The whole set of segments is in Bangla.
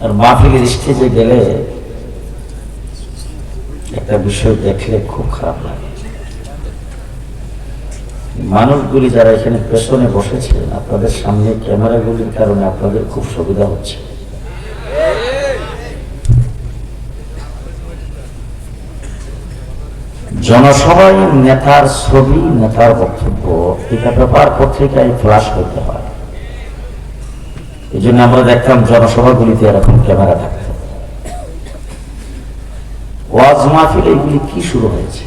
আর মাহফিলের স্টেজে গেলে একটা বিষয় দেখলে খুব খারাপ লাগে। মানুষগুলি যারা এখানে পেছনে বসেছে, আপনাদের সামনে ক্যামেরাগুলির কারণে আপনাদের খুব সুবিধা হচ্ছে। জনসভায় নেতার ছবি, নেতার বক্তব্য এটা পেপার পত্রিকায় ফ্লাশ করতে হয়। এই জন্য আমরা দেখতাম জনসভাগুলিতে এরকম ক্যামেরা থাকতো। ওয়াজ মাহফিল এগুলি কি শুরু হয়েছে?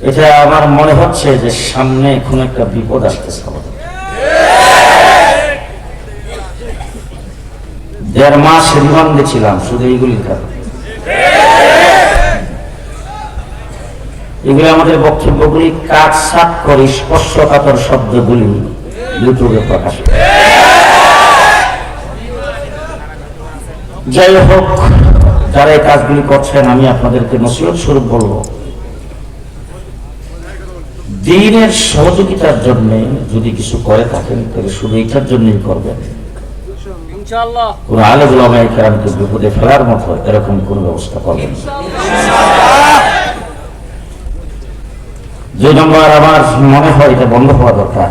এটা আমার মনে হচ্ছে যে সামনে কোন একটা বিপদ আসতেছে আমাদের। 1.5 মাস রিমান্ডে ছিলাম শুধু এইগুলির কারণে। এগুলি আমাদের বক্তব্যগুলি কাটছাট করে স্পর্শকাতর শব্দগুলি ইউটিউবে প্রকাশ। যাই হোক, যারা এই কাজগুলি করছেন আমি আপনাদেরকে নসিহত স্বরূপ বলবো, দ্বীনের সহযোগিতার জন্য যদি কিছু করে থাকেন তাহলে শুধু এইটার জন্যই করবেন। কোন আলেম উলামায়ে কেরামকে বিপদে ফেলার মতো এরকম কোন ব্যবস্থা করবেন। 2 নম্বর, আমার মনে হয় এটা বন্ধ হওয়া দরকার।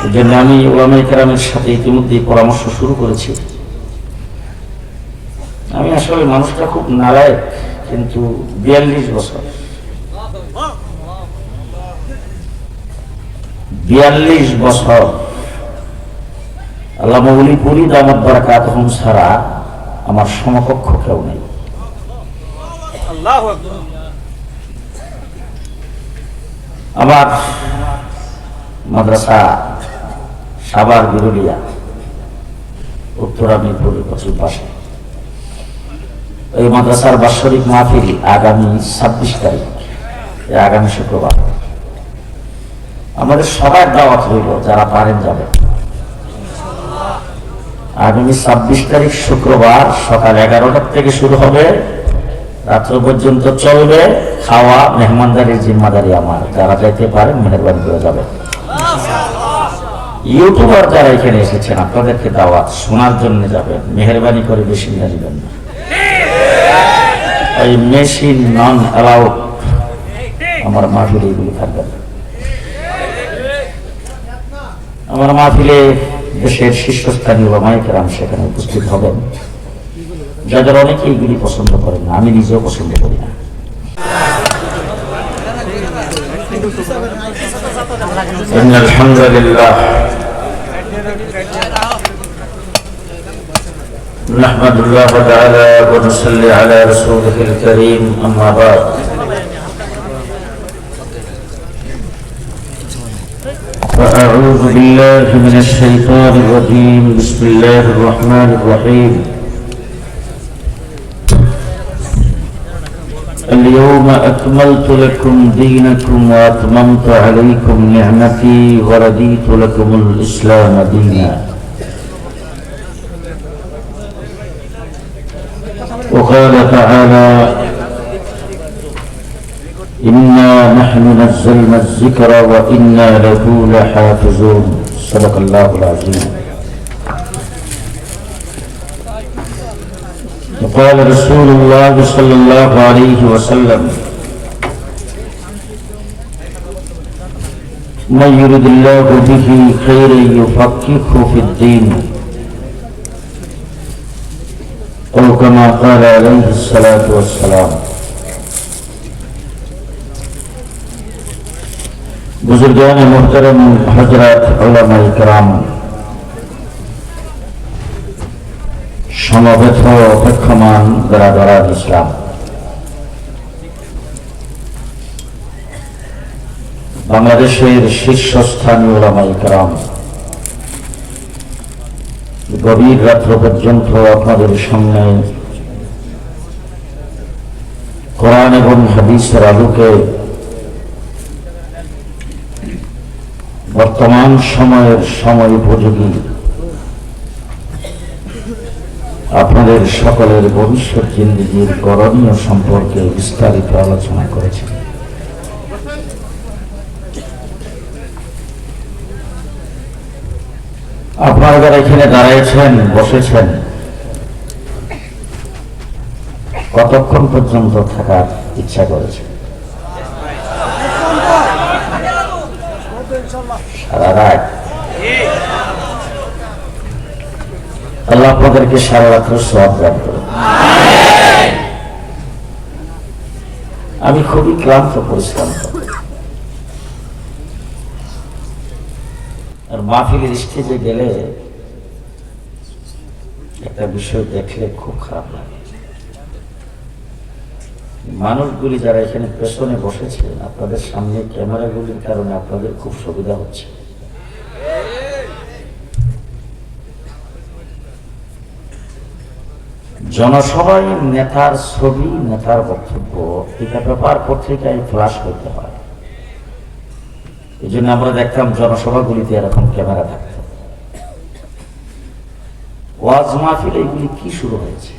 এই জন্য আমি উলামায়ে কেরামের সাথে ইতিমধ্যে পরামর্শ শুরু করেছি। আমি আসলে মানুষটা খুব নালায়েক, কিন্তু 42 বছর 42 বছর আল্লাহ মৌলি পুরি দামাত বারাকাতুহুম ছাড়া আমার সমকক্ষ কেউ নেই। আমার মাদ্রাসা সাভার বিরুলিয়া উত্তরা মিরপুরের প্রচুর পাশে। এই মাদ্রাসার বাৎসরিক মাহফিল আগামী 26 তারিখ, আগামী শুক্রবার। আমাদের সবার দাওয়াত হইল, যারা পারেন যাবেন। আগামী 26 তারিখ শুক্রবার সকাল 11টা থেকে শুরু হবে, রাত্র পর্যন্ত চলবে। খাওয়া মেহমানদারির জিম্মাদারি আমার। যারা যাইতে পারেন মেহরবানি করে যাবেন। ইউটিউবার যারা এখানে এসেছেন আপনাদেরকে দাওয়াত, শোনার জন্য যাবেন, মেহরবানি করে বেশি নিয়ে যাবেন না। এই মেশিন নন অ্যালাউড আমার মাহফিলে এগুলি থাকবে না। আমার মাহফিলে দেশের শীর্ষস্থানীয় উলামায়ে কেরাম সেখানে উপস্থিত হবেন, যাদের অনেকে এইগুলি পছন্দ করেন না, আমি নিজেও পছন্দ করি না। ইন্নাল হামদুলিল্লাহ নাহমাদুল্লাহ তাআলা ওয়া নুসাল্লি আলা রাসূলিহিল কারীম, আম্মা বা'দ। فأعوذ بالله من الشيطان الرجيم. بسم الله الرحمن الرحيم. اليوم أكملت لكم دينكم وأتممت عليكم نعمتي ورضيت لكم الإسلام دينا. وقال تعالى: إنا نحن نزلنا الذكر وإنا له لحافظون. صدق الله العظيم. وقال رسول الله صلى الله عليه وسلم: من يرد الله به خيرا يفقهه في الدين، أو كما قال عليه الصلاة والسلام. बुजुर्गान मुहतरम, हजरत उलमाए किराम, সমবেত অপেক্ষমান বেরাদারান ইসলাম, বাংলাদেশের শীর্ষস্থানীয় উলামায়ে কেরাম, গভীর রাত্র পর্যন্ত আপনাদের সামনে কোরআন এবং হাদিসের আলোকে বর্তমান সময়ের সময় উপযোগী আপনাদের সকলের ভবিষ্যৎ জিন্দেগীর করণীয় সম্পর্কে বিস্তারিত আলোচনা করেছেন। আপনারা যারা এখানে দাঁড়িয়েছেন, বসেছেন, কতক্ষণ পর্যন্ত থাকার ইচ্ছা করেছে? সারা রাত? আল্লাহ আপনাদেরকে সারা রাত্র সওয়াব দান করুন। আমি খুবই ক্লান্ত, পরিশ্রান্ত, আর মাহফিলের স্টেজে গেলে একটা বিষয় দেখলে খুব খারাপ লাগে। মানুষগুলি যারা এখানে পেছনে বসেছে, আপনাদের সামনে ক্যামেরাগুলির কারণে আপনাদের খুব সুবিধা হচ্ছে। জনসভায় নেতার ছবি, নেতার বক্তব্য এটা পেপার পত্রিকায় ফ্লাশ করতে হয়। এই জন্য আমরা দেখতাম জনসভাগুলিতে এরকম ক্যামেরা থাকত। ওয়াজ মাহফিল এইগুলি কি শুরু হয়েছে?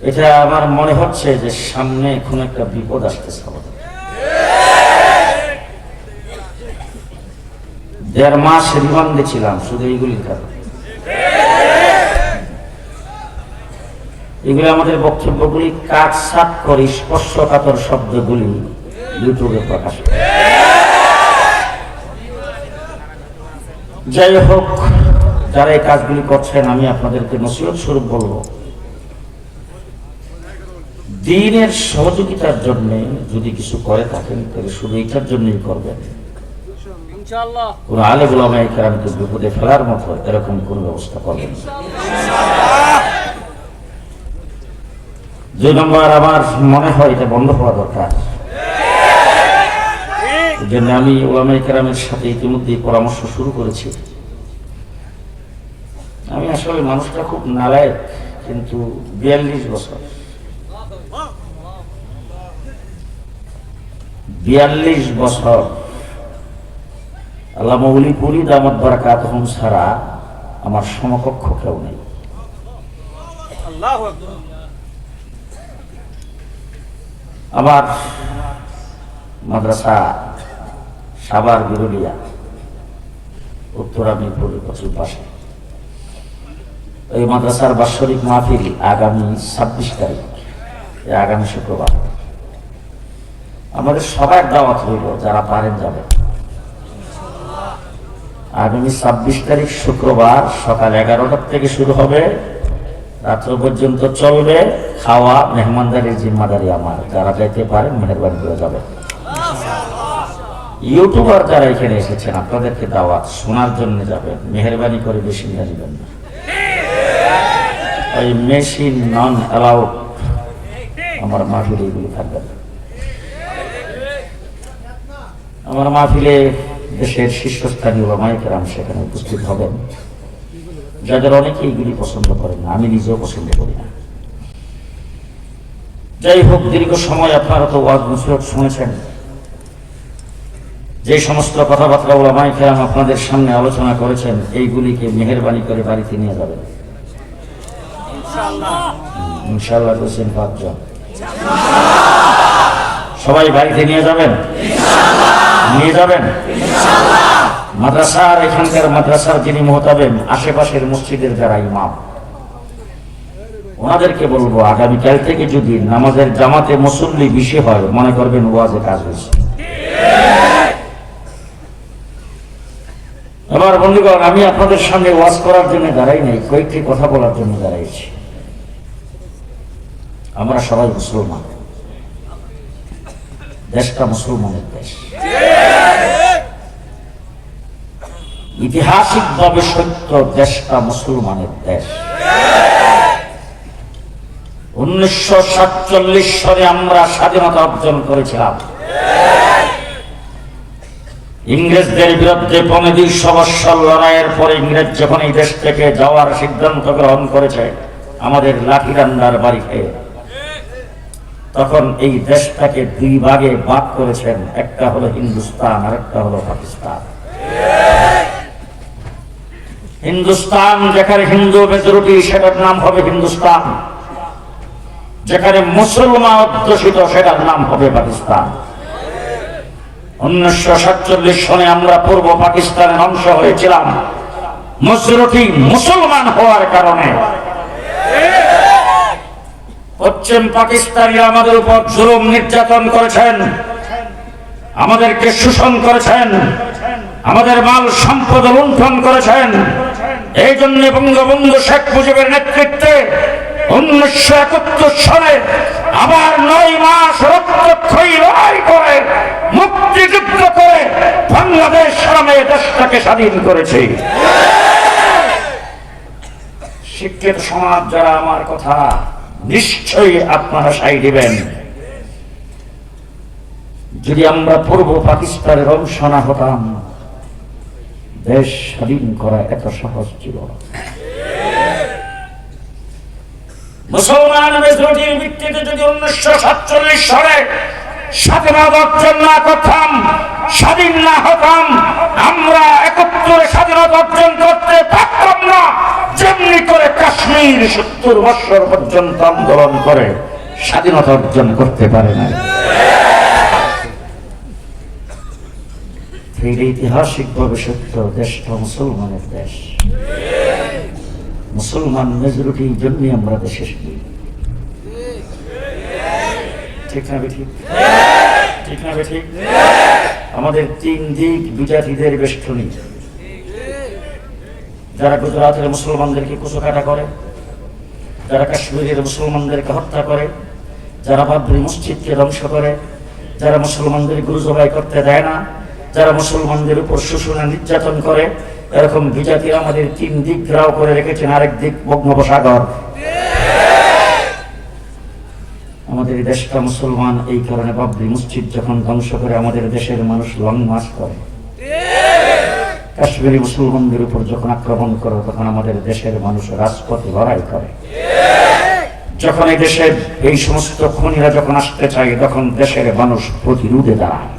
এটা আমার মনে হচ্ছে যে সামনে কোন একটা বিপদ আসতেছে আমাদের। 1.5 মাস রিমান্ডে ছিলাম শুধু এইগুলির কারণে। এগুলি আমাদের বক্তব্যগুলি কাটছাট করে স্পর্শকাতর শব্দগুলি ইউটিউবে প্রকাশ করে। যাই হোক, যারা এই কাজগুলি করছেন, আমি আপনাদেরকে নসিহত স্বরূপ বলবো, দ্বীনের সহযোগিতার জন্য যদি কিছু করে থাকেন তাহলে শুধু এটার জন্যই করবেন। কোন আলেম উলামায়ে কেরামকে বিপদে ফেলার মতো এরকম কোন ব্যবস্থা করবেন। 2 নম্বর, আমার মনে হয় এটা বন্ধ হওয়া দরকার। এই জন্য আমি উলামায়ে কেরামের সাথে ইতিমধ্যে পরামর্শ শুরু করেছি। আমি আসলে মানুষটা খুব নালায়েক, কিন্তু 42 বছর 42 বছর আল্লামা উলিপুরি দামাত বারাকাতুহুম ছাড়া আমার সমকক্ষ কেউ নেই। আমার মাদ্রাসা সাভার বিরুলিয়া উত্তরা মিরপুরের প্রচুর পাশে। এই মাদ্রাসার বাৎসরিক মাহফিল আগামী 26 তারিখ, আগামী শুক্রবার। আমাদের সবার দাওয়াত হইল, যারা পারেন যাবেন। আগামী 26 তারিখ শুক্রবার সকাল 11টার থেকে শুরু হবে, রাত্র পর্যন্ত চলবে। খাওয়া মেহমানদারির জিম্মাদারি আমার। যারা যাইতে পারেন মেহরবানি করে যাবেন। ইউটিউবার যারা এখানে এসেছেন, আপনাদেরকে দাওয়াত, শোনার জন্য যাবেন, মেহরবানি করে বেশি জানিবেন না। ওই মেশিন নন অ্যালাউড আমার মাহফিলে এগুলি থাকবে না। আমার মাহফিলে দেশের শীর্ষস্থানীয় উলামায়ে কেরাম সেখানে উপস্থিত হবেন, যাদের অনেকে এইগুলি পছন্দ করেন না, আমি নিজেও পছন্দ করি না। যাই হোক, দীর্ঘ সময় আপনারা তো ওয়াজ নসিহত শুনেছেন। যে সমস্ত কথাবার্তা উলামায়ে কেরাম আপনাদের সামনে আলোচনা করেছেন, এইগুলিকে মেহেরবানি করে বাড়িতে নিয়ে যাবেন ইনশাআল্লাহ। বলছেন 5 জন, সবাই বাড়িতে নিয়ে যাবেন, নিয়ে যাবেন। মাদ্রাসার, এখানকার মাদ্রাসার যিনি মুহতাবেন, আশেপাশের মসজিদের যারা ইমাম, ওনাদেরকে বলবো আগামীকাল থেকে যদি নামাজের জামাতে মুসল্লি বেশি হয়, মনে করবেন ওয়াজে কাজ হয়েছে। আমার বন্ধুগণ, আমি আপনাদের সামনে ওয়াজ করার জন্য দাঁড়াই নাই, কয়েকটি কথা বলার জন্য দাঁড়াইছি। আমরা সবাই মুসলমান, দেশটা মুসলমানের দেশ। ঐতিহাসিকভাবে সত্য, দেশটা মুসলমানের দেশ। 1947 সালে আমরা স্বাধীনতা অর্জন করেছিলাম। ইংরেজদের বিরুদ্ধে 25 বৎসর লড়াইয়ের পরে ইংরেজ যখন এই দেশ থেকে যাওয়ার সিদ্ধান্ত গ্রহণ করেছে আমাদের লাঠিডান্ডার বাড়ি খেয়ে, তখন এই দেশটাকে 2 ভাগে ভাগ করেছেন। একটা হলো হিন্দুস্তান, আর একটা হলো পাকিস্তান। হিন্দুস্তান যেখানে হিন্দু মেজরিটি, সেটার নাম হবে হিন্দুস্তান। যেখানে মুসলমান অধ্যুষিত, সেটার নাম হবে পাকিস্তান। 1947 সনে আমরা পূর্ব পাকিস্তানের অংশ হয়েছিলাম মজরুটি মুসলমান হওয়ার কারণে। পশ্চিম পাকিস্তানিরা আমাদের উপর জুলুম নির্যাতন করেছেন, আমাদেরকে শোষণ করেছেন, আমাদের মাল সম্পদ লুণ্ঠন করেছেন। এই জন্য বঙ্গবন্ধু শেখ মুজিবের নেতৃত্বে 1971 সালে আবার 9 মাস রক্তক্ষয়ী লড়াই করে মুক্তিযুদ্ধ করে বাংলাদেশ নামে দেশটাকে স্বাধীন করেছে। শিক্ষিত সমাজ যারা আমার কথা নিশ্চয়ই আপনারা সাই দিবেন, যদি আমরা পূর্ব পাকিস্তানের অংশ না হতাম, দেশ স্বাধীন করা এত সহজ ছিল না। মুসলমান মেজরিটির ভিত্তিতে যদি 1947 সালে স্বাধীনতা অর্জন না করতাম, স্বাধীন না হতাম, আমরা 71 স্বাধীনতা অর্জন করতে পারতাম না। যেমনি করে কাশ্মীর 70 বছর পর্যন্ত আন্দোলন করে স্বাধীনতা অর্জন করতে পারে না। ঐতিহাসিক ভাবে সত্য, দেশটা মুসলমানের দেশ, মুসলমান মেজরিটির জন্য আমরা দেশে এসেছি। ঠিক না বেঠিক? ঠিক না বেঠিক? আমাদের 3 দিক বিজাতিদের বেষ্টনী। যারা গুজরাটের মুসলমানদেরকে কুচকাটা করে, যারা কাশ্মীরের মুসলমানদেরকে হত্যা করে, যারা বাবরি মসজিদকে ধ্বংস করে, যারা মুসলমানদের গুরু জবাই করতে দেয় না, যারা মুসলমানদের উপর শোষণ নির্যাতন করে, এরকম বিজাতিরা আমাদের 3 দিক ঘেরাও করে রেখেছেন। আরেক দিক বঙ্গোপসাগর। আমাদের দেশটা মুসলমান, এই কারণে বাবরি মসজিদ যখন ধ্বংস করে আমাদের দেশের মানুষ লং মার্চ করে। কাশ্মীরি মুসলমানদের উপর যখন আক্রমণ করে তখন আমাদের দেশের মানুষ রাজপথে লড়াই করে। যখন এই দেশের এই সমস্ত খুনিরা যখন আসতে চায় তখন দেশের মানুষ প্রতিরোধে দাঁড়ায়।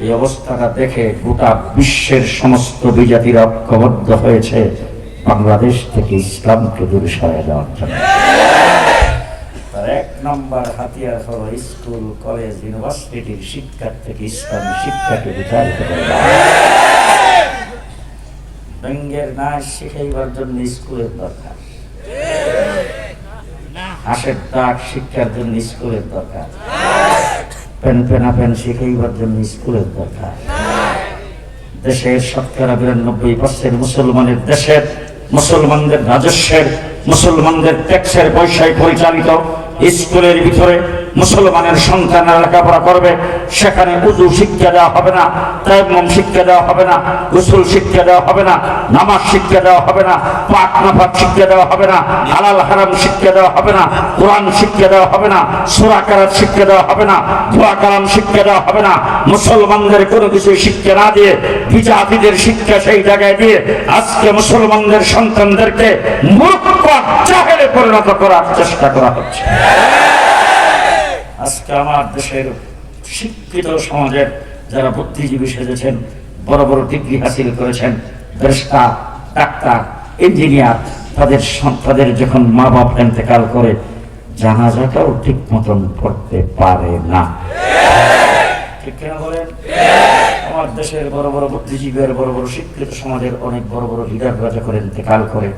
এই অবস্থাটা দেখে গোটা বিশ্বের সমস্ত বিজাতিরা ঐক্যবদ্ধ হয়েছে বাংলাদেশ থেকে ইসলামকে দূরে সরিয়ে দেওয়ার জন্য। তার 1 নম্বর হাতিয়ার হলো স্কুল, কলেজ, ইউনিভার্সিটির শিক্ষার্থীকে ইসলামী শিক্ষাকে বিতাড়িত করে দেওয়া। ব্যঙ্গের নাচ শিখাইবার জন্য স্কুলের দরকার, হাসের দাগ শিক্ষার জন্য স্কুলের দরকার, পেন শিখাইবার জন্য স্কুলের দরকার। দেশের 92% মুসলমানের দেশের, মুসলমানদের রাজস্বের, মুসলমানদের ট্যাক্সের পয়সায় পরিচালিত স্কুলের ভিতরে মুসলমানের সন্তানরা লেখাপড়া করবে। সেখানে উযু শিক্ষা দেওয়া হবে না, তায়াম্মুম শিক্ষা দেওয়া হবে না, গোসল শিক্ষা দেওয়া হবে না, নামাজ শিক্ষা দেওয়া হবে না, পাক নাপাক শিক্ষা দেওয়া হবে না, হালাল হারাম শিক্ষা দেওয়া হবে না, কোরআন শিক্ষা দেওয়া হবে না, সূরা কারাত শিক্ষা দেওয়া হবে না, দোয়া কালাম শিক্ষা দেওয়া হবে না। মুসলমানদের কোনো কিছু শিক্ষা না দিয়ে বিজাতিদের শিক্ষা সেই জায়গায় দিয়ে আজকে মুসলমানদের সন্তানদেরকে মূর্খ জাহেলে পরিণত করার চেষ্টা করা হচ্ছে। আজকে আমার দেশের শিক্ষিত সমাজের যারা বুদ্ধিজীবী সেজেছেন, বড় বড় ডিগ্রি হাসিল করেছেন, ব্যারিস্টার, ডাক্তার, ইঞ্জিনিয়ার, তাদের যখন মা বাপ ইন্তেকাল করে জানাজাটাও ঠিক মতন পড়তে পারে না। ঠিক কিনা বলেন? আমার দেশের বড় বড় বুদ্ধিজীবী আর বড় বড় শিক্ষিত সমাজের অনেক বড় বড় লিডাররা যখন ইন্তেকাল করে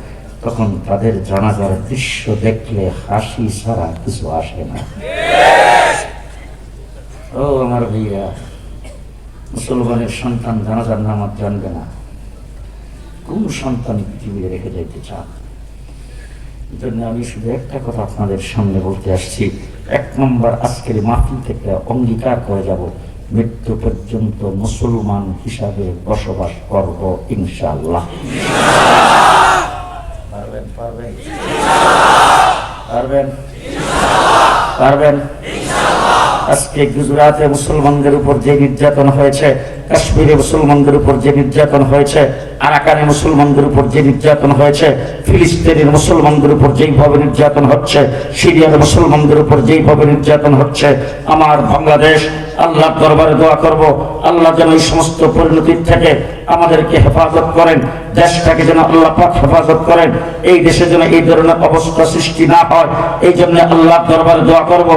তখন তাদের জানাজার দৃশ্য দেখলে হাসি ছাড়া কিছু আসে না। ও আমার ভাইয়া, মুসলমানের সন্তান জানাজার নামাজ জানবে না, কোন সন্তান পৃথিবীতে রেখে যাইতে চান? জন্য আমি শুধু একটা কথা আপনাদের সামনে বলতে আসছি। 1 নম্বর, আজকের মাহফিল থেকে অঙ্গীকার করে যাব, মৃত্যু পর্যন্ত মুসলমান হিসাবে বসবাস করব ইনশাআল্লাহ। পারবেন? পারবেন? পারবেন? পারবেন? আজকে গুজরাটে মুসলমানদের উপর যে নির্যাতন হয়েছে, কাশ্মীরে মুসলমানদের উপর যে নির্যাতন হয়েছে, আরাকানে মুসলমানদের উপর যে নির্যাতন হয়েছে, ফিলিস্তিনের মুসলমানদের উপর যেইভাবে নির্যাতন হচ্ছে, সিরিয়ার মুসলমানদের উপর যেইভাবে নির্যাতন হচ্ছে, আমার বাংলাদেশ, আল্লাহর দরবারে দোয়া করব, আল্লাহ যেন এই সমস্ত পরিণতির থেকে আমাদেরকে হেফাজত করেন, দেশটাকে যেন আল্লাহ পাক হেফাজত করেন, এই দেশে যেন এই ধরনের অবস্থা সৃষ্টি না হয়, এই জন্য আল্লাহর দরবারে দোয়া করব।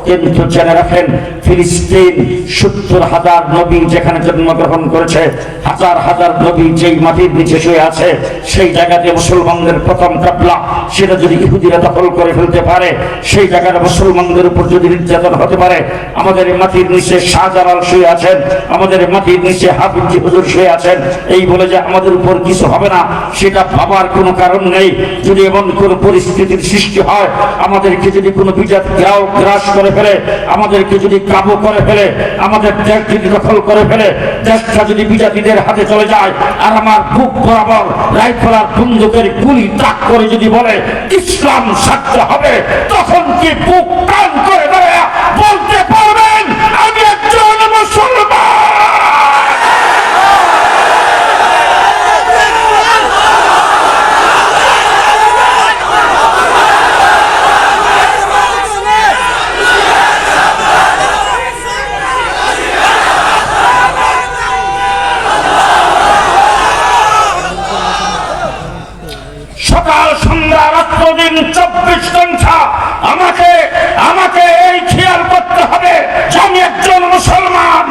কিন্তু জেনে রাখেন, ফিলিস্তিন 70,000 নবী যেখানে জন্মগ্রহণ করেছে, হাজার হাজার নবী যেই মাটির নিচে শুয়ে আছে, সেই জায়গাতে মুসলমানদের প্রথম কাবলা সেটা যদি ইহুদিরা দখল করে ফেলতে পারে, সেই জায়গায় মুসলমানদের উপর যদি নির্যাতন হতে পারে, আমাদের মাটির নিচে শাহজালাল শুয়ে আছেন, আমাদের মাটির নিচে হাফিজি হুজুর শুয়ে আছেন, এই বলে যে আমাদের উপর কিছু হবে না, সেটা ভাবার কোনো কারণ নেই। যদি এমন কোন পরিস্থিতির সৃষ্টি হয়, আমাদেরকে যদি কোনো বিজাত গ্রাস করে ফেলে, আমাদেরকে যদি কাবু করে ফেলে, আমাদের দেশ যদি দখল করে ফেলে, দেশটা যদি বিজাতিদের হাতে চলে যায়, আর আমার বুক বরাবর রাইফেল আর বন্দুকের গুলি তাক করে যদি বলে ইসলাম সাধ্য হবে, তখন কি বুক টান করে দাঁড়ায় বলতে পারবেন আমি একজন মুসলমান? সকাল সন্ধ্যা রাত্র দিন 24 ঘন্টা আমাকে এই খেয়াল করতে হবে যে আমি একজন মুসলমান,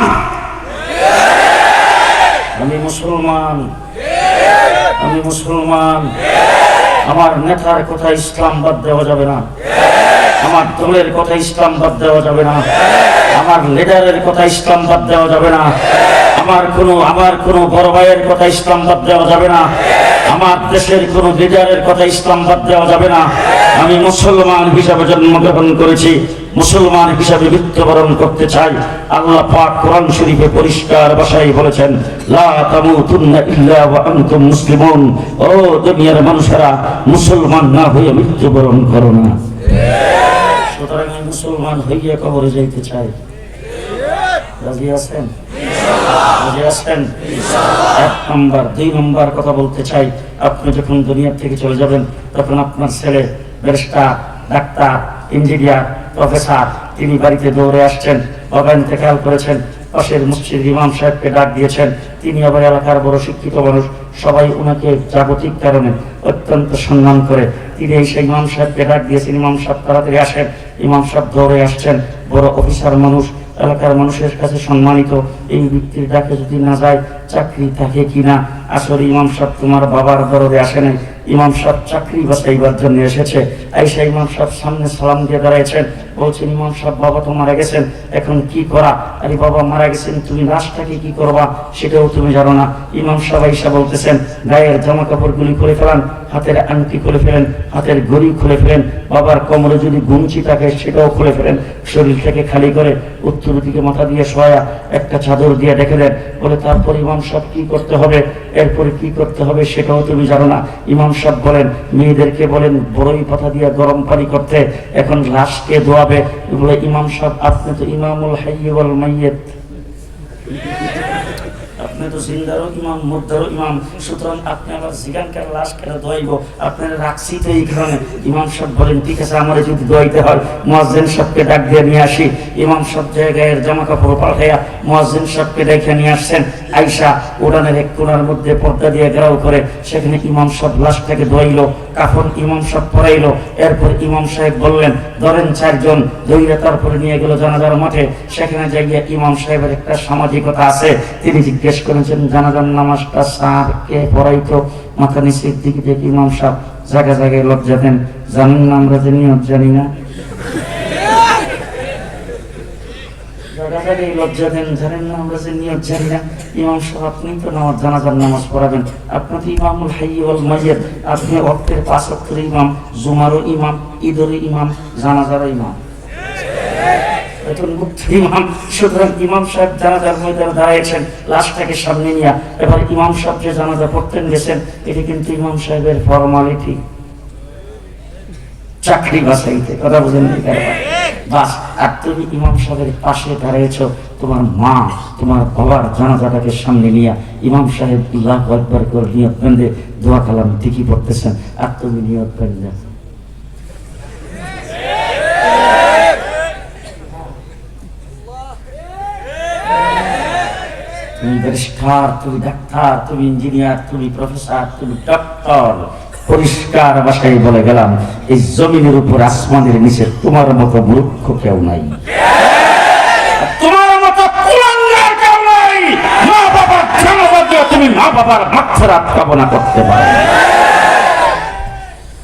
আমি মুসলমান, আমি মুসলমান। আমার নেতার কথা ইসলাম বাদ দেওয়া যাবে না, আমার দলের কথা ইসলাম বাদ দেওয়া যাবে না, আমার লিডারের কথা ইসলাম বাদ দেওয়া যাবে না, আমার কোনো বড় ভাইয়ের কথা ইসলাম বাদ দেওয়া যাবে না, আমার দেশের কোন লিডারের কথা ইসলাম বাদ দেওয়া যাবে না। আমি মুসলমান হিসাবে জন্মগ্রহণ করেছি, মুসলমান হিসাবে মৃত্যুবরণ করতে চাই। আল্লাহ পাক কোরআন শরীফে পরিষ্কার ভাষায় বলেছেন, লা তামুতুন্না ইল্লা ওয়া আনতুম মুসলিমুন। ও দুনিয়ার মানুষেরা, মুসলমান না হয়ে মৃত্যুবরণ করো না। সুতরাং আমি মুসলমান হইয়া কবরে যাইতে চাই। রাজি আছেন? রাজি আছেন? 1 নম্বর। 2 নম্বর কথা বলতে চাই, আপনি যখন দুনিয়া থেকে চলে যাবেন, তখন আপনার ছেলে ব্যারিস্টার, ডাক্তার, ইঞ্জিনিয়ার, প্রফেসর, তিনি বাড়িতে দৌড়ে আসছেন, বাবা ইন্তেকাল করেছেন, পাশের মসজিদ ইমাম সাহেবকে ডাক দিয়েছেন, তিনি আবার এলাকার বড় শিক্ষিত মানুষ, সবাই ওনাকে জাগতিক কারণে অত্যন্ত সম্মান করে, তিনি সেই ইমাম সাহেবকে ডাক দিয়েছেন, ইমাম সাহেব তাড়াতাড়ি আসেন। ইমাম সাহেব দৌড়ে আসছেন, বড় অফিসার মানুষ, এলাকার মানুষের কাছে সম্মানিত, এই ব্যক্তির ডাকে যদি না যায় চাকরি থাকে কিনা। আসলে ইমাম সাহেব তোমার বাবার দরদে আসে নাই, ইমাম সাহেব চাকরি বাঁচাইবার জন্য এসেছে। আইসা ইমাম সাহেব সামনে সালাম দিয়ে দাঁড়িয়েছেন, বলছেন ইমাম সাহেব বাবা তো মারা গেছেন, এখন কি করা? আরে বাবা মারা গেছেন, তুমি লাশটাকে কি করবা সেটাও তুমি জানো না। ইমাম সাহেব আইসা বলতেছেন, গায়ের জামা কাপড়গুলি খুলে ফেলান, হাতের আংটি খুলে ফেলেন, হাতের ঘড়ি খুলে ফেলেন, বাবার কোমরে যদি গুঞ্চি থাকে সেটাও খুলে ফেলেন, শরীর থেকে খালি করে উত্তর দিকে মাথা দিয়ে শোয়া একটা চাদর দিয়ে রেখে দেন। বলে তারপর ইমাম সাহেব কি করতে হবে, এরপরে কি করতে হবে সেটাও তুমি জানো না। ইমাম সাহেব বলেন, মেয়েদেরকে বলেন বড়ই পাতা দিয়ে গরম পানি করতে, এখন লাশকে ধোয়াবে। বলে ইমাম সাহেব আপনি তো ইমামুল হাইয়্যি ওয়াল মাইয়্যিত, আপনি তো জিন্দারও ইমাম মুর্দারও ইমাম, সুতরাং আপনি আবার জিগানকার লাশ কেন ধোয়াইব, আপনারা রাখছি তো এই কারণে। ইমাম সাহেব বলেন ঠিক আছে, আমার যদি ধোয়াইতে হয় মুয়াজ্জিন সাহেবকে ডাক দিয়ে নিয়ে আসি। ইমাম সাহেব জায়গায় জামা কাপড় পাঠাইয়া মুয়াজ্জিন সাহেবকে ডেকে নিয়ে আসছেন। আইসা উড়ানের এক কোণার মধ্যে পর্দা দিয়ে ঘেরাও করে সেখানে ইমাম সাহেব লাশটাকে ধোয়াইল, কাফন ইমাম সাহেব পরাইল। এরপর ইমাম সাহেব বললেন ধরেন 4 জন, ধইরা তারপরে নিয়ে গেল জানাজার মাঠে। সেখানে যাইয়া ইমাম সাহেবের একটা সামাজিকতা আছে, তিনি জিজ্ঞেস করেছেন জানাজার নামাজটা স্যার কে পড়াইতো? মাথা নিচের দিকে দেখে ইমাম সাহেব জায়গায় জায়গায় লজ্জা দেন, জানেন না আমরা যে নিয়ত জানি না, লজ্জা দেন, জানেন না আমরা যে নিয়ত জানি না। ইমাম সাহেব আপনি তো জানাজার নামাজ পড়াবেন, আপনি তো ইমামুল হাইয়্যি ওয়াল মাইয়্যিত, আপনি ওয়াক্তের 5 ওয়াক্তের ইমাম, জুমারও ইমাম, ঈদেরও ইমাম, জানাজারও ইমাম, ইমাম। সুতরাং ইমাম সাহেব জানাজার ময়দানে দাঁড়িয়েছেন, লাশটাকে সামনে নিয়ে। এবার ইমাম সাহেব যে জানাজা পড়তেন গেছেন, এটি কিন্তু ইমাম সাহেবের ফর্মালিটি, চাকরি বাঁচাইতে, কথা বুঝেন। বাস। আর তুমি ইমাম সাহেবের পাশে দাঁড়িয়েছ, তোমার মা তোমার বাবার জানাজাটাকে সামনে নিয়ে ইমাম সাহেব আল্লাহু আকবার করে নিয়ত বেঁধে দোয়া কালাম ঠিকই পড়তেছেন, আর তুমি নিয়ত বেঁধে তুমি ব্যারিস্টার, তুমি ডাক্তার, তুমি ইঞ্জিনিয়ার, তুমি প্রফেসর, তুমি ডক্টর। পরিষ্কার ভাষায় বলে গেলাম, এই জমিনের উপর আসমানের নিচে তোমার মতো মূর্খ কেউ নাই, তোমার মতো কুলাঙ্গার কেউ নাই। মা বাবার জানাজা দিয়ে তুমি মা বাবার মাগফিরাত কামনা করতে পারো।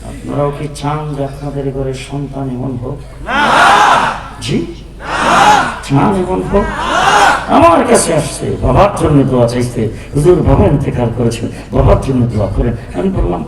আপনারাও কি চান যে আপনাদের ঘরে সন্তান এমন হোক? জি চান এমন হোক? আমার কাছে আসছে, বাবার জন্য দোয়া চাইছে, হুজুর বাবা ইন্তেকাল করেছেন, বাবার জন্য দোয়া করেন। আমি বললাম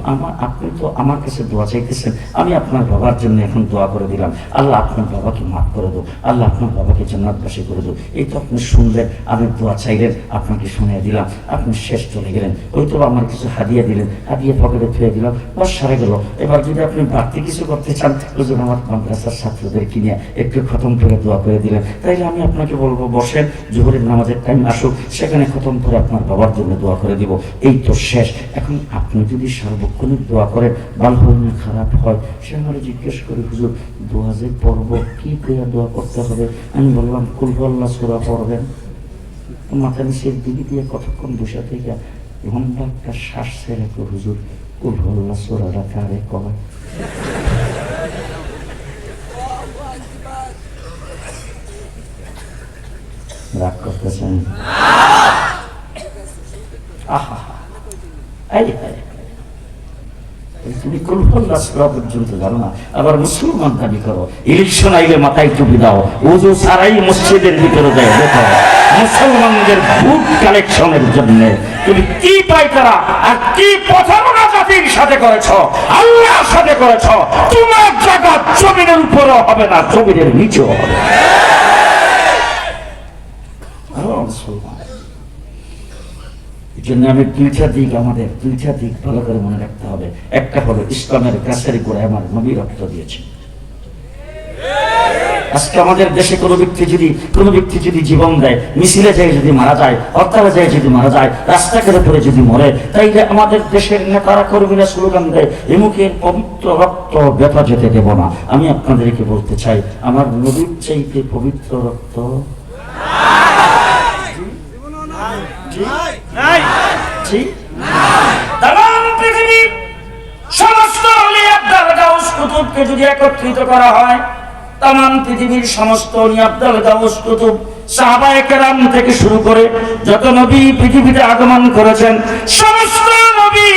আপনি তো আমার কাছে দোয়া চাইতেছেন, আমি আপনার বাবার জন্য এখন দোয়া করে দিলাম, আল্লাহ আপনার বাবাকে মাফ করে দেবো, আল্লাহ আপনার বাবাকে জান্নাতবাসী করে দেবো। এই তো আপনি শুনলেন, আমি দোয়া চাইলেন, আপনাকে শুনিয়ে দিলাম, আপনি শেষ চলে গেলেন। ওই তো আমার কিছু হাদিয়া দিলেন, হাদিয়া পকেটে ফেলে দিলাম, বাস সারা গেল। এবার যদি আপনি বাড়তি কিছু করতে চান, হুজুর আমার মাদ্রাসার ছাত্রদের কিনে একটু খতম করে দোয়া করে দিলেন, তাইলে আমি আপনাকে বলবো বসেন, জোহরের নামাজের টাইম আসুক, সেখানে খতম করে আপনার বাবার জন্য দোয়া করে দিব, এই তো শেষ। এখন আপনি যদি সার্বক্ষণিক দোয়া করেন, ভালো হয় না খারাপ হয়, সে আমার জিজ্ঞেস করে হুজুর দোয়া যে পড়ব কি করে দোয়া করতে হবে? আমি বললাম কুল আল্লাহ সূরা পড়বেন। মাথা নিচের দিকে দিয়ে কতক্ষণ বসে থেকে লম্বা একটা শ্বাস ছেড়ে হুজুর কুল আল্লাহ সূরা রাখা রে কবে রাগ করতেছেন? তুমি কুলহুল্লাহ সূরা পর্যন্ত জানো না, আবার মুসলমান দাবি করো। ইলেকশন আইলে মাথায় টুপি দাও, ওযু ছাড়াই মসজিদের ভিতরে যায়। দেখো মুসলমানদের ভোট কালেকশনের জন্য তুমি কি পাইতারা আর কি প্রতারণা জাতির সাথে করেছ, আল্লাহর সাথে করেছ। তোমার জায়গা জমিনের উপরও হবে না, জমিনের নিচেও হবে। এই জন্য আমি দুইটা দিক ভালো করে মনে রাখতে হবে। একটা হলো ইসলামের গাছের গোড়ায় আমার নবী রক্ত দিয়েছে। আজকে আমাদের দেশে কোনো ব্যক্তি যদি জীবন দেয়, মিছিলে যায় যদি মারা যায়, হরতালে যায় যদি মারা যায়, রাস্তাঘাটে পড়ে যদি মরে, তাইলে আমাদের দেশের নেতারা কর্মীরা স্লোগান দেয় এমুকের পবিত্র রক্ত ব্যথা যেতে দেব না। আমি আপনাদেরকে বলতে চাই, আমার নবীর চাইতে পবিত্র রক্ত সমস্ত যদি একত্রিত করা হয়, তাম পৃথিবীর সমস্ত আব্দাল গাউস কুতুব সাহাবায়ে কেরাম থেকে শুরু করে যত নবী পৃথিবীতে আগমন করেছেন, সমস্ত নবী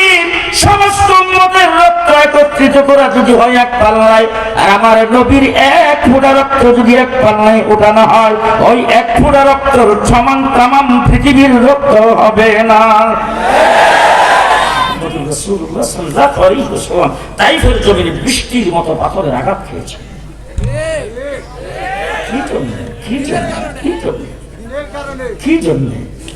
সমস্ত উম্মতের রক্ত একত্রিত করা যদি হয় এক পাল্লায়, আর আমার নবীর এক ফোঁটা রক্ত যদি এক পাল্লায় ওঠানো হয়, ওই এক ফোঁটা রক্তর সমান তাম পৃথিবীর রক্ত হবে না। রাসূলুল্লাহ সাল্লাল্লাহু আলাইহি ওয়াসাল্লাম তাইফের জমিনে বৃষ্টির মতো পাথরের আঘাত খেয়েছে। কি জন্য?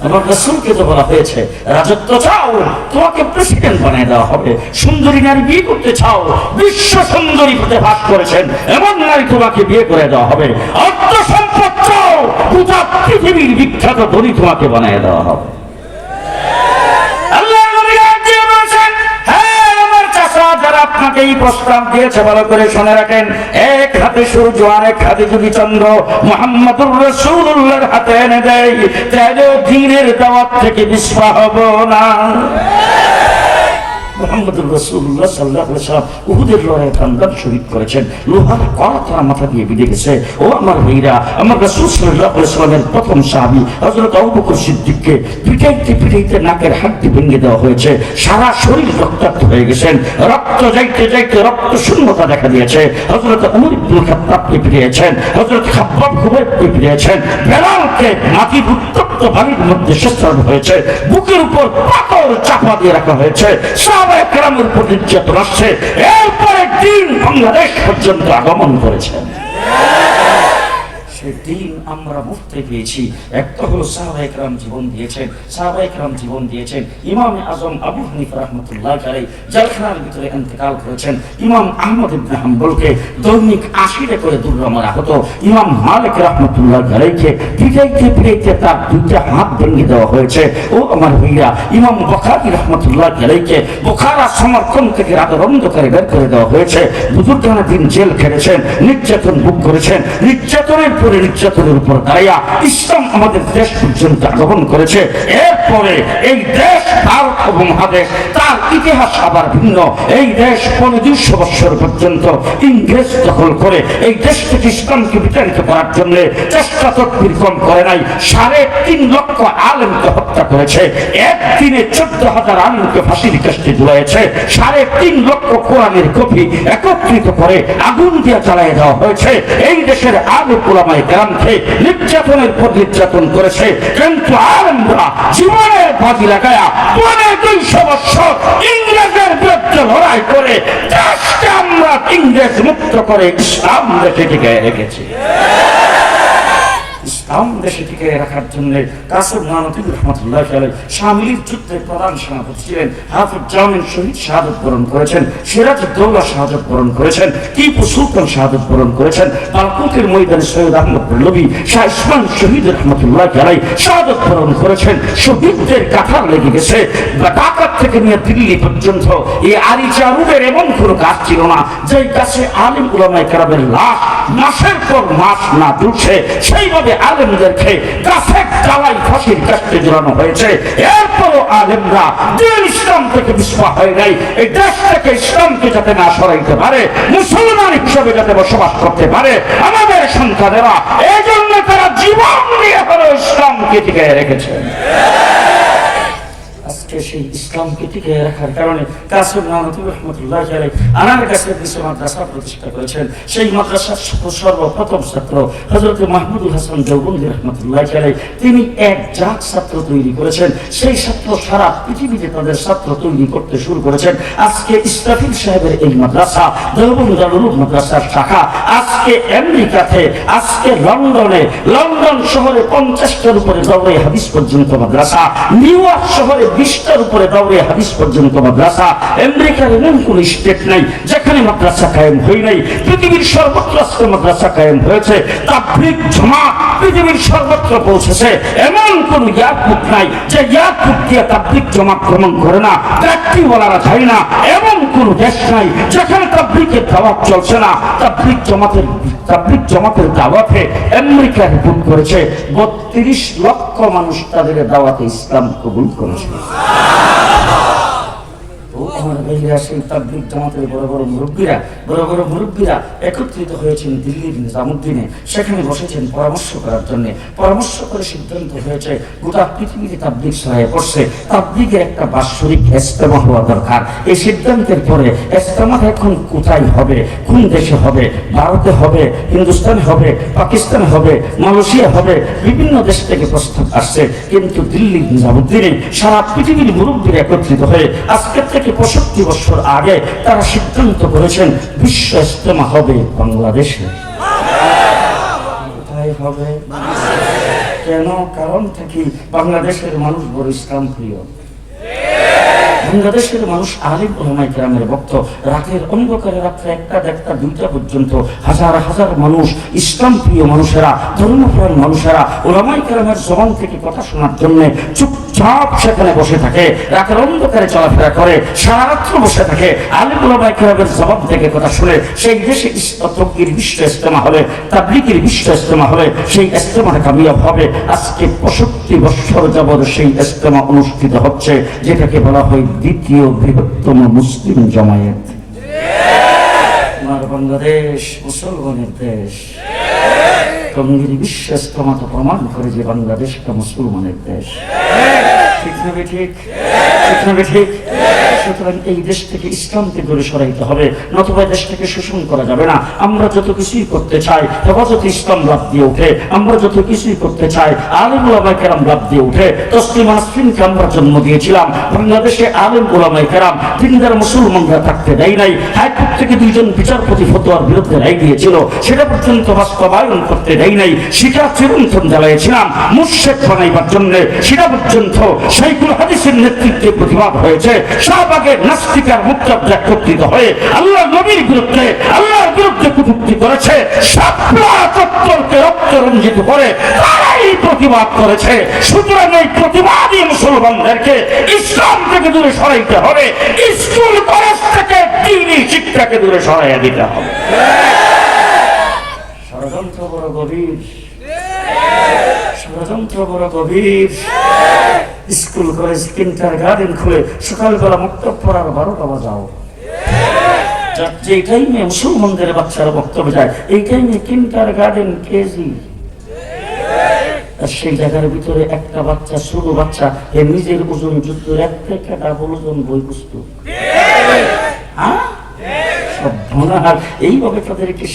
আমার রাসূলকে তো বলা হয়েছে রাজত্ব চাও, তোমাকে প্রেসিডেন্ট বানিয়ে দেওয়া হবে। সুন্দরী নারী বিয়ে করতে চাও, বিশ্ব সুন্দরী হতে ভাগ করেছেন এমন নারী তোমাকে বিয়ে করে দেওয়া হবে। অর্থ সম্পদ চাও, গোটা পৃথিবীর বিখ্যাত ধনী তোমাকে বানিয়ে দেওয়া হবে। যারা আপনাকে এই প্রস্তাব দিয়েছে ভালো করে শুনে রাখেন, এক হাতে সূর্য আর এক হাতে যদি চন্দ্র মুহাম্মদুর রাসূলুল্লাহর হাতে এনে দেয়, তাহলে দ্বীনের দাওয়াত থেকে বিস্ফা হব না। মুহাম্মদুর রাসূলুল্লাহ সাল্লাল্লাহু আলাইহি ওয়াসাল্লাম উহুদের লড়াইয়ে প্রাণদান শহীদ করেছেন, লোহার কড়া তার মাথা দিয়ে বিঁধে গেছে। ও আমার ভাইরা, আমার রাসূল সাল্লাল্লাহু আলাইহি ওয়াসাল্লামের প্রথম সাহাবী হযরত আবু বকর সিদ্দিককে পিটাইতে নাকের হাড়টি ভেঙে দেওয়া হয়েছে, সারা শরীর রক্তাক্ত হয়ে গেছেন, রক্ত যাইতে যাইতে রক্ত শূন্যতা দেখা দিয়েছে। হযরত ওমর ইবনে খাত্তাবকে পিটিয়েছেন, হযরত খাব্বাব খুবাইবকে পিটিয়েছেন, বেলালকে মাটির উত্তপ্ত বালির মধ্যে শেষরান হয়েছে, বুকের উপর পাথর চাপা দিয়ে রাখা হয়েছে। সাহাবায়ে কেরামের উপর নির্যাতন আসছে, এরপরে দিন বাংলাদেশ পর্যন্ত আগমন করেছেন। সেই দিন আমরা মুক্তি পেয়েছি। একটা হলো সাহাবায়ে কেরাম জীবন দিয়েছেন, সাহাবায়ে কেরাম জীবন দিয়েছেন। ইমাম আজম আবু হানিফা রাহমাতুল্লাহ আলাইহি জেলখানার ভিতরে ইন্তেকাল করেছেন। ইমাম আহমদ ইবনে হাম্বলকে দৈনিক 80টা করে দুর্রা মারা হতো। ইমাম মালিক রাহমাতুল্লাহ আলাইহিকে পিটাইতে পিটাইতে তার দুইটা হাত ভেঙে দেওয়া হয়েছে। ও আমার ভাইরা, ইমাম বুখারী রাহমাতুল্লাহ আলাইহিকে বুখারা সমরকন্দ থেকে রাতের অন্ধকারে বের করে দেওয়া হয়েছে। বুজুর্গানা দিন জেল খেটেছেন, নির্যাতন ভোগ করেছেন। নির্যাতনের পরে নির্যাতনের উপর দাঁড়িয়ে ইসলাম আমাদের দেশ পর্যন্ত আগমন করেছে। এরপরে এই দেশ ভারত উপমহাদেশ, তার ইতিহাস আবার ভিন্ন। এই দেশ 200 বছর পর্যন্ত ইংরেজ দখল করে এই দেশ থেকে ইসলামকে বিতাড়িত করার জন্য চেষ্টা তদবির কম করে নাই। 3.5 লক্ষ আলেমকে হত্যা করেছে। একদিনে 14,000 আলেমকে ফাঁসির কাস্টে ঝুলাইছে। 3.5 লক্ষ কোরআনের কপি একত্রিত করে আগুন দিয়ে জ্বালিয়ে দেওয়া হয়েছে। এই দেশের আলেম উলামায়ে কেরামকে নির্যাতনের পর নির্যাতন করেছে, কিন্তু আলেমরা জীবনের বাজি লাগায়া 200 বছর ইংরেজের বিরুদ্ধে লড়াই করে দেশকে আমরা ইংরেজ মুক্ত করে ইসলাম দেশে টিকে রেখেছি। ইসলাম দেশে টিকে রাখার জন্য কাসেম নানতুবি রহমতুল্লাহ আলাইহি শামিলির যুদ্ধের প্রধান সেনাপতি ছিলেন। হাফিজ জামিল শহীদ শাহাদাত বরণ করেছেন। সিরাজউদ্দৌলা শাহাদাত বরণ করেছেন। টিপু সুলতান শাহাদাত বরণ করেছেন। বালকুকের ময়দানে সৈয়দ আহমদ বেরলভী, শাহ ইসমান শহীদ রহমতুল্লাহ আলাইহি শাহাদাত বরণ করেছেন। শহীদদের কাতার লেগে গেছে। ঢাকা থেকে নিয়ে দিল্লি পর্যন্ত এই আরিচা রুটের এমন কোনো গাছ ছিল না যে গাছে আলেম উলামায়ে কেরামের লাশ মাসের পর মাস না দুলছে। সেইভাবে আলেমদেরকে গাছের ডালাই ফাঁসির কাস্টে ঝুলানো হয়েছে। এরপরও আলেমরা দিন ইসলাম থেকে বিস্ফা হয় নাই। এই দেশ থেকে ইসলামকে যাতে না সরাইতে পারে, মুসলমান হিসেবে যাতে বসবাস করতে পারে আমাদের সন্তানেরা, এই জন্য তারা জীবন দিয়ে হলো ইসলামকে টিকিয়ে রেখেছেন। আজকে সেই ইসলামকে টিকিয়ে রাখার কারণে কাসেম নানতুবি রহমতুল্লাহ আলাইহি আনার কাছে বিশ্ব মাদ্রাসা প্রতিষ্ঠা করেছেন। সেই মাদ্রাসার সর্বপ্রথম ছাত্র হযরত মাহমুদুল হাসান দেওবন্দি রহমতুল্লাহ আলাইহি, তিনি এক জাত ছাত্র তৈরি করেছেন। সেই ছাত্র সারা পৃথিবীতে তাদের ছাত্র তৈরি করতে শুরু করেছেন। আজকে ইসরাফিল সাহেবের এই মাদ্রাসা দেওবন্দ দারুল মাদ্রাসার শাখা আজকে আমেরিকাতে, আজকে লন্ডনে, লন্ডন শহরে 50টার উপরে দাওরায়ে হাদিস পর্যন্ত মাদ্রাসা, নিউ ইয়র্ক শহরে 20টার উপরে দাওরায়ে হাদিস পর্যন্ত মাদ্রাসা। আমেরিকার এমন কোন স্টেট নাই যেখানে মাদ্রাসা কায়েম হয় নাই। পৃথিবীর সর্বত্র আজকে মাদ্রাসা কায়েম হয়েছে। তাবলীগ জামাত পৃথিবীর সর্বত্র পৌঁছেছে। এমন কোন এয়ারপোর্ট নাই যে এয়ারপোর্ট দিয়ে তাবলীগ জামাত ভ্রমণ করে না, ট্যাক্সিওয়ালারা যায় না। এমন কোন দেশ নাই যেখানে তাবলীগের দাওয়াত চলছে না। তাবলীগ জামাতের দাওয়াতে আমেরিকা রিপোর্ট করেছে 32 লক্ষ মানুষ তাদের দাওয়াতে ইসলাম কবুল করেছে। সেই তাবলীগ জামাতের বড় বড় মুরব্বীরা একত্রিত হয়েছেন দিল্লির নিজামুদ্দিনে। সেখানে বসেছেন পরামর্শ করার জন্য। পরামর্শ করে সিদ্ধান্ত হয়েছে গোটা পৃথিবীতে তাবলীগ ছড়িয়ে পড়ছে, তাবলীগের একটা বাৎসরিক ইজতেমা হওয়া দরকার। এই সিদ্ধান্তের পরে ইজতেমা এখন কোথায় হবে, কোন দেশে হবে? ভারতে হবে, হিন্দুস্তানে হবে, পাকিস্তানে হবে, মালয়েশিয়া হবে, বিভিন্ন দেশ থেকে প্রস্তাব আসছে। কিন্তু দিল্লির নিজামুদ্দিনে সারা পৃথিবীর মুরব্বীরা একত্রিত হয়ে আজকের থেকে 65 বছর আগে তারা সিদ্ধান্ত করেছেন বিশ্ব ইজতেমা হবে বাংলাদেশে। কোথায় হবে? কেন? কারণ থেকে বাংলাদেশের মানুষ বড় ইসলাম প্রিয়। বাংলাদেশের মানুষ আলেম উলামায়ে কেরামের ভক্ত। রাতের অন্ধকারে রাত্রে 1টা 1টা 2টা পর্যন্ত হাজার হাজার মানুষ, ইসলাম প্রিয় মানুষেরা, ধর্মপ্রাণ মানুষেরা উলামায়ে কেরামের জবান থেকে কথা শোনার জন্য চুপচাপ সেখানে বসে থাকে। রাতের অন্ধকারে চলাফেরা করে, সারা রাত্র বসে থাকে। আলেম উলামায়ে কেরামের জবান থেকে কথা শুনে সেই দেশে তকবীর বিশ্ব ইজতেমা হবে, তাবলীগের বিশ্ব ইজতেমা হবে। সেই ইজতেমাটা কামিয়াব হবে। আজকে 65 বছর যাবত সেই ইজতেমা অনুষ্ঠিত হচ্ছে, যেটাকে বলা হয় দ্বিতীয় বৃহত্তম মুসলিম জামায়াত। আমার বাংলাদেশ মুসলমানের দেশ। টঙ্গীর বিশ্ব ইজতেমা তো প্রমাণ করে যে বাংলাদেশটা মুসলমানের দেশ। ঠিক না ঠিক? ঠিক না ঠিক? সুতরাং এই দেশ থেকে ইসলামকে দূরে সরাইতে হবে, নতুবা দেশ থেকে শোষণ করা যাবে না। আমরা যত কিছুই করতে চাই হেফাজতে ইসলাম লাভ দিয়ে উঠে, আমরা যত কিছুই করতে চাই আলেম ওলামায়ে কেরাম লাভ দিয়ে উঠে। তসলিমা নাসরিনকে আমরা জন্ম দিয়েছিলাম, বাংলাদেশে আলেম ওলামায়ে কেরাম দিনদার মুসলমানরা থাকতে দেয় নাই। হাইকোর্ট থেকে 2 জন বিচারপতি ফতোয়ার বিরুদ্ধে রায় দিয়েছিল, সেটা পর্যন্ত বাস্তবায়ন করতে দেয় নাই। সেটা চিরন্তন জ্বালিয়েছিলাম মুর্শেদ বানাইবার জন্য, সেটা পর্যন্ত শাইখুল হাদিসের নেতৃত্বে প্রতিবাদ হয়েছে। শাহবাগের নাস্তিকার মুক্তাবজা একত্রিত হয়ে আল্লাহ নবীর বিরুদ্ধে, আল্লাহর বিরুদ্ধে কটূক্তি করেছে। শাপলা চত্বরকে রক্ত রঞ্জিত করে তারাই প্রতিবাদ করেছে। সুতরাং এই প্রতিবাদী মুসলমানদেরকে ইসলাম থেকে দূরে সরাইতে হবে, স্কুল কলেজ থেকে দ্বীনি শিক্ষাকে দূরে সরাইয়া দিতে হবে। ষড়যন্ত্র বড় গভীর, ষড়যন্ত্র বড় গভীর। স্কুল কলেজ কিন্ডারগার্টেন খুলে সকালবেলা মক্তব পড়ার 12টা বাজাও। যে টাইমে মুসলমানদের বাচ্চারা বক্তব্য যায়, এই টাইমে কিন্ডারগার্টেন কেজি। সেই জায়গার ভিতরে একটা বাচ্চা, ছোট বাচ্চা, এর নিজের ওজন যুদ্ধের 1 থেকে ডাবল ওজন বই পুস্তক। এইভাবে তাদেরকে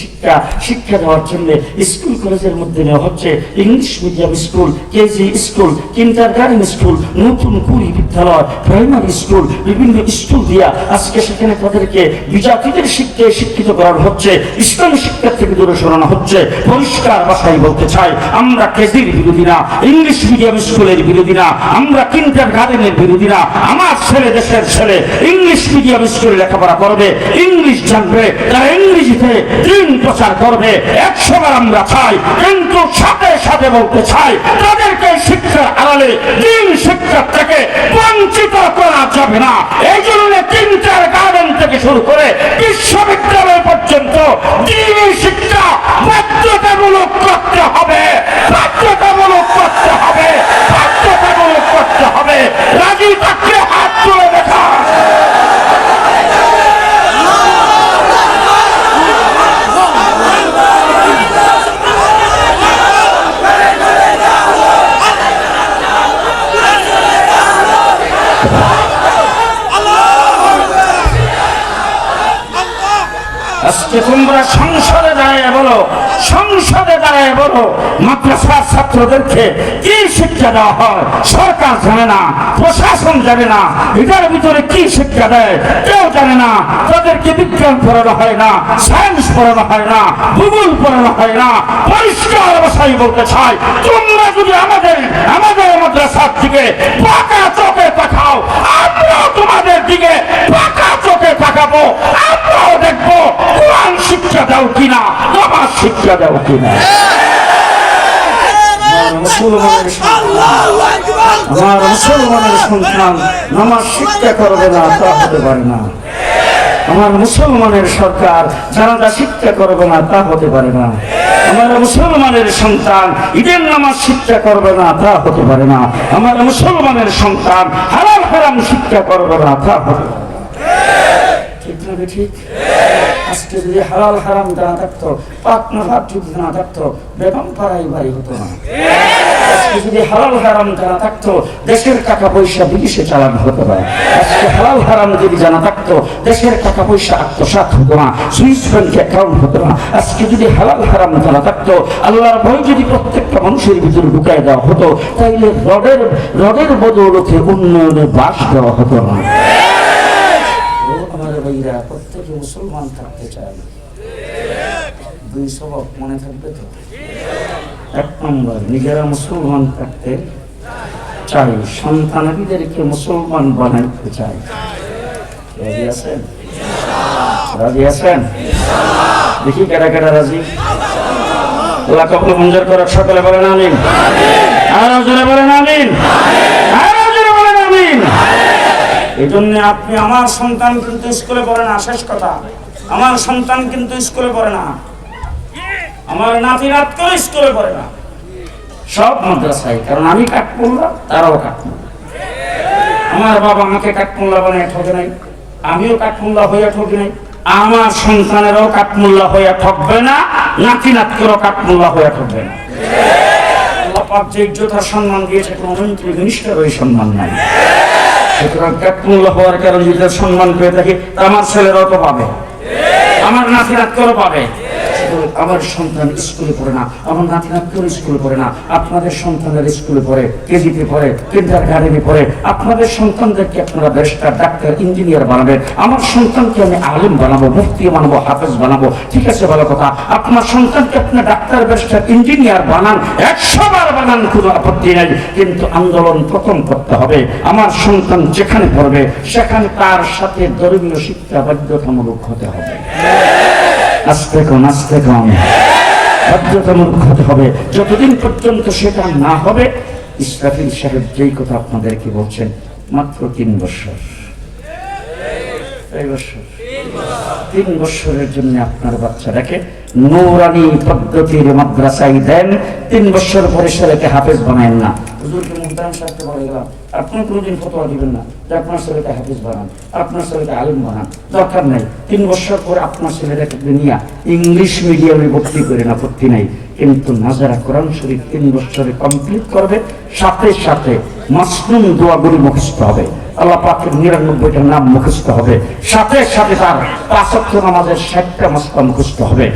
শিক্ষা দেওয়ার জন্য স্কুল কলেজের মধ্যে নেওয়া হচ্ছে English medium school, KG school, kindergarten school, নতুন কুড়ি বিদ্যালয়, প্রাইমারি স্কুল, বিভিন্ন স্কুল দিয়া আজকে সেখানে তাদেরকে বিজাতিদের শিক্ষায় শিক্ষিত করানো হচ্ছে, ইসলামী শিক্ষা থেকে দূরে সরানো হচ্ছে। পরিষ্কার ভাষায় বলতে চাই, আমরা কেজির বিরোধী না, ইংলিশ মিডিয়াম স্কুলের বিরোধী না, আমরা কিন্ডারগার্টেনের বিরোধী না। আমার ছেলে, দেশের ছেলে ইংলিশ মিডিয়াম স্কুলে লেখাপড়া করবে, ইংলিশ জানবে, তারা ইংরেজিতে দিন প্রচার করবে, 100 বার আমরা চাই। কিন্তু সাথে সাথে বলতে চাই, তাদেরকে শিক্ষার আড়ালে দিন শিক্ষা থেকে বঞ্চিত করা যাবে না। এই জন্য কিন্ডারগার্টেন থেকে শুরু করে বিশ্ববিদ্যালয় পর্যন্ত দিনী শিক্ষা বাধ্যতামূলক করতে হবে, বাধ্যতামূলক করতে হবে, বাধ্যতামূলক করতে হবে। রাজি থাকলে হাত তুলে দেখা। আজকে তোমরা সংসদে দাঁড়িয়ে বলো, সংসদে দাঁড়িয়ে বলো মাদ্রাসার ছাত্রদেরকে কি শিক্ষা দেওয়া হয় সরকার জানে না, প্রশাসন জানে না। এটার ভিতরে কি শিক্ষা দেয় কেউ জানে না। তাদেরকে বিজ্ঞান পড়ানো হয় না, সায়েন্স পড়ানো হয় না, ভূগোল পড়ানো হয় না। পরিষ্কার ভাষায় বলতে চাই, তোমরা যদি আমাদের মাদ্রাসার দিকে পাকা চোখে তাকাও, আমরাও তোমাদের দিকে পাকা চোখে তাকাবো। আমরাও দেখবো কোরআন শিক্ষা দাও কিনা, নামাজ শিক্ষা দাও কিনা। আমার মুসলমানের সন্তান নামাজ শিক্ষা করবে না, তা হতে পারে না। আমার মুসলমানের সরকার জানাজা শিক্ষা করবে না, তা হতে পারে না। আমার মুসলমানের সন্তান ঈদের নামাজ শিক্ষা করবে না, তা হতে পারে না। আমার মুসলমানের সন্তান হালাল হারাম শিক্ষা করবে না, তা হতে পারে না। ঠিক না ঠিক? আজকে যদি হালাল হারাম জানা থাকতো, পাক না ভাত যদি জানা থাকতো, বেগম পাড়াই বাড়ি হতো না। আজকে যদি হালাল হারাম জানা থাকতো, দেশের টাকা পয়সা বিদেশে চালানো হতো না। আজকে হালাল হারাম যদি জানা থাকতো, দেশের টাকা পয়সা আত্মসাৎ হতো না, সুইস ব্যাংকে অ্যাকাউন্ট হতো না। আজকে যদি হালাল হারাম জানা থাকতো, আল্লাহর ভয় যদি প্রত্যেকটা মানুষের ভিতরে ঢুকাই দেওয়া হতো, তাইলে রডের বদৌলতে উন্নয়নের বাস দেওয়া হতো না। আমার ভাইরা প্রত্যেকে মুসলমান থাকতে চায়, 2 সবক মনে থাকবে তো। 1 নম্বর, নিজেরা মুসলমান থাকতে চাই, সন্তানাদিদেরকে মুসলমান বানাইতে চাই। রাজি আছেন? রাজি আছেন? দেখি কারা কারা রাজি। আল্লাহ কবুল মঞ্জুর করার, সকলে বলেন আমিন। আরো জোরে বলেন আমিন, আরো জোরে বলেন আমিন। এই জন্য আপনি, আমার সন্তান কিন্তু স্কুলে পড়ে না, শেষ কথা, আমার সন্তান কিন্তু স্কুলে পড়ে না, আমার নাতি নাত করে স্কুলে পড়ে না, সব মাদ্রাসায়। কারণ আমি কাঠমোল্লা, তারাও কাঠমোল্লা। আমার বাবা আমাকে কাঠমোল্লা বানিয়ে ঠকে নাই, আমিও কাঠমোল্লা হইয়া ঠকি নাই। আমার সন্তানেরও কাঠমোল্লা হইয়া ঠকবে না, নাতি নাত করেও কাঠমোল্লা হইয়া ঠকবে না। আল্লাহ পাক যে ইজ্জত আর সম্মান দিয়েছে, কোনো মন্ত্রী মিনিস্টার ওই সম্মান নাই। সুতরাং ক্যাপ্টেনুল্লাহ হওয়ার কারণে যদি সম্মান পেয়ে থাকি, আমার ছেলেরাও তো পাবে, আমার নাতি নাতকেও পাবে। আমার সন্তান স্কুলে পড়ে না, আমার নাতি নাতকেও স্কুলে পড়ে না, আপনাদের সন্তানের স্কুলে পড়ে, কেজিতে পড়ে, কিন্ডারগার্টেনে পড়ে। আপনাদের সন্তানদেরকে আপনারা ব্যারিস্টার, ডাক্তার, ইঞ্জিনিয়ার বানাবেন। আমার সন্তানকে আমি আলেম বানাবো, মুফতি বানাবো, হাফেজ বানাবো। ঠিক আছে, ভালো কথা। আপনার সন্তানকে আপনি ডাক্তার, ব্যারিস্টার, ইঞ্জিনিয়ার বানান, 100 বার বানান, কোনো আপত্তি নাই। কিন্তু আন্দোলন প্রথম করতে হবে, আমার সন্তান যেখানে পড়বে সেখানে তার সাথে ধর্মীয় শিক্ষা বাধ্যতামূলক হতে হবে। আস্তে কম বাধ্যতামূলক হতে হবে। যতদিন পর্যন্ত সেটা না হবে, ইসরাফিল সাহেব যেই কথা আপনাদেরকে বলছেন, মাত্র 3 বছর, 3 বছরের জন্য আপনার বাচ্চাটাকে নূরানি পদ্ধতির মাদ্রাসায় দেন। 3 বছর পরে ছেলেকে হাফেজ বানায়েন না। হুজুরকে মুহতারাম সাহেবকে বললাম, আপনি কোনোদিন ফতোয়া দিবেন না যে আপনার ছেলেকে হাফেজ বানান, আপনার ছেলেকে আলেম বানান, দরকার নাই। 3 বছর পরে আপনার ছেলেটাকে নিয়ে ইংলিশ মিডিয়ামে ভর্তি করেন, আপত্তি নাই। কিন্তু নাজারা কোরআন শরীফ 3 বছরে কমপ্লিট করবে, সাথে সাথে মাসনুন দোয়াগুলি মুখস্থ হবে, আল্লাহ পাকের 99টা নাম মুখস্থ হবে, সাথে সাথে তার 5 ওয়াক্ত নামাজের 60টা মাসলা মুখস্থ হবে,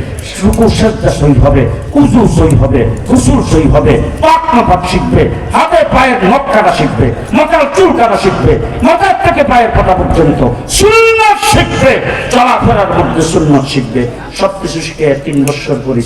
রুকু সিজদা সই হবে, উযু সই হবে, গোসল সই হবে, পাক না পাক শিখবে, হাতে পায়ের নখ কাটা শিখবে, মাথার চুল কাটা শিখবে, মাথার থেকে পায়ের পাতা পর্যন্ত সুন্নাত শিখবে, চলাফেরার মধ্যে সুন্নাত শিখবে। সবকিছু শিখে 3 বছর পরে